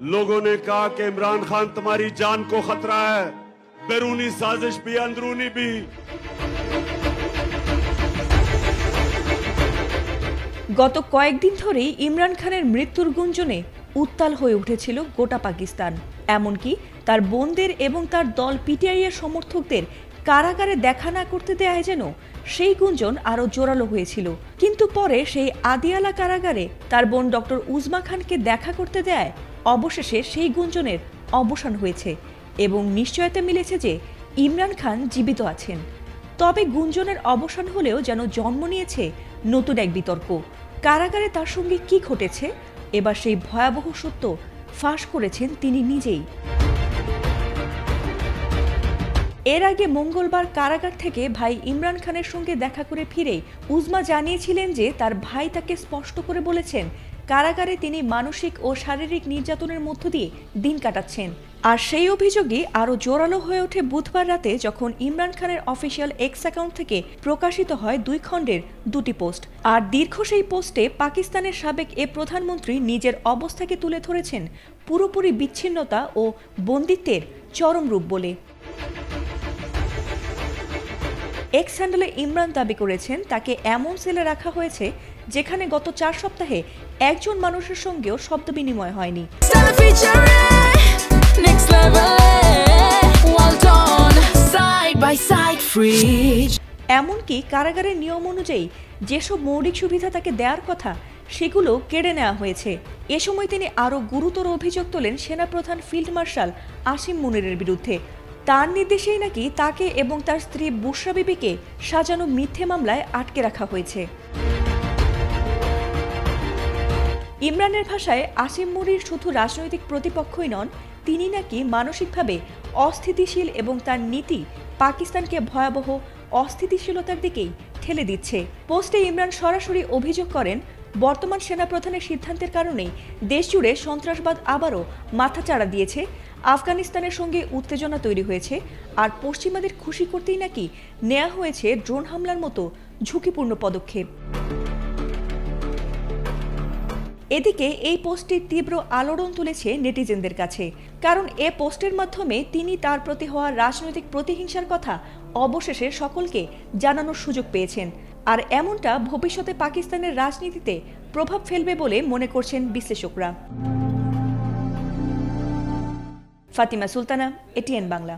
लोगों ने कहा कि इमरान खान तुम्हारी जान को खतरा है, बैरूनी साजिश भी अंदरूनी भी। গত কয়েকদিন ধরেই ইমরান খানের মৃত্যুর গুঞ্জনে উত্তাল হয়ে উঠেছিল গোটা পাকিস্তান। এমনকি তার বোনদের এবং তার দল পিটিআই এর সমর্থকদের কারাগারে দেখা না করতে দেয়া যেন সেই গুঞ্জন আরো জোরালো হয়েছিল। কিন্তু পরে সেই আদিয়ালা কারাগারে তার বোন ডক্টর উজমা খানকে দেখা করতে দেয় অবশেষে সেই গুঞ্জনের অবসান হয়েছে এবং নিশ্চয়তা মিলেছে যে ইমরান খান জীবিত আছেন। তবে গুঞ্জনের অবসান হলেও যেন জন্ম নিয়েছে নতুন এক বিতর্ক। কারাগারে তার সঙ্গে কি ঘটেছে, এবার সেই ভয়াবহ সত্য ফাঁস করেছেন তিনি নিজেই। এর আগে মঙ্গলবার কারাগার থেকে ভাই ইমরান খানের সঙ্গে দেখা করে ফিরে উজমা জানিয়েছিলেন যে তার ভাই তাকে স্পষ্ট করে বলেছেন কারাগারে তিনি মানসিক ও শারীরিক নির্যাতনের মধ্য দিয়ে দিন কাটাচ্ছেন। আর সেই অভিযোগই আরও জোরালো হয়ে ওঠে বুধবার রাতে যখন ইমরান খানের অফিসিয়াল এক্স অ্যাকাউন্ট থেকে প্রকাশিত হয় 2 খণ্ডের 2টি পোস্ট। আর দীর্ঘ সেই পোস্টে পাকিস্তানের সাবেক প্রধানমন্ত্রী নিজের অবস্থাকে তুলে ধরেছেন পুরোপুরি বিচ্ছিন্নতা ও বন্দিত্বের চরম রূপ বলে। এক্স হ্যান্ডেলে ইমরান দাবি করেছেন তাকে এমন সেলে রাখা হয়েছে যেখানে গত 4 সপ্তাহে একজন মানুষের সঙ্গেও শব্দ বিনিময় হয়নি। এমনকি কারাগারের নিয়ম অনুযায়ী যেসব মৌলিক সুবিধা তাকে দেওয়ার কথা সেগুলো কেড়ে নেওয়া হয়েছে। এ সময় তিনি আরও গুরুতর অভিযোগ তোলেন সেনাপ্রধান ফিল্ড মার্শাল আসিম মুনিরের বিরুদ্ধে। তার নির্দেশেই নাকি তাকে এবং তার স্ত্রী বুশরা বিবিকে সাজানো মিথ্যে মামলায় আটকে রাখা হয়েছে। ইমরানের ভাষায় আসিম মুনির শুধু রাজনৈতিক প্রতিপক্ষই নন, তিনি নাকি মানসিকভাবে অস্থিতিশীল এবং তার নীতি পাকিস্তানকে ভয়াবহ অস্থিতিশীলতার দিকেই ঠেলে দিচ্ছে। পোস্টে ইমরান সরাসরি অভিযোগ করেন বর্তমান সেনাপ্রধানের সিদ্ধান্তের কারণেই দেশজুড়ে সন্ত্রাসবাদ আবারও মাথাচাড়া দিয়েছে, আফগানিস্তানের সঙ্গে উত্তেজনা তৈরি হয়েছে, আর পশ্চিমাদের খুশি করতেই নাকি নেওয়া হয়েছে ড্রোন হামলার মতো ঝুঁকিপূর্ণ পদক্ষেপ। এদিকে এই পোস্টটি তীব্র আলোড়ন তুলেছে নেটিজেনদের কাছে, কারণ এ পোস্টের মাধ্যমে তিনি তার প্রতি হওয়া রাজনৈতিক প্রতিহিংসার কথা অবশেষে সকলকে জানানোর সুযোগ পেয়েছেন। আর এমনটা ভবিষ্যতে পাকিস্তানের রাজনীতিতে প্রভাব ফেলবে বলে মনে করছেন বিশ্লেষকরা। ফাতিমা সুলতানা, এটিএন বাংলা।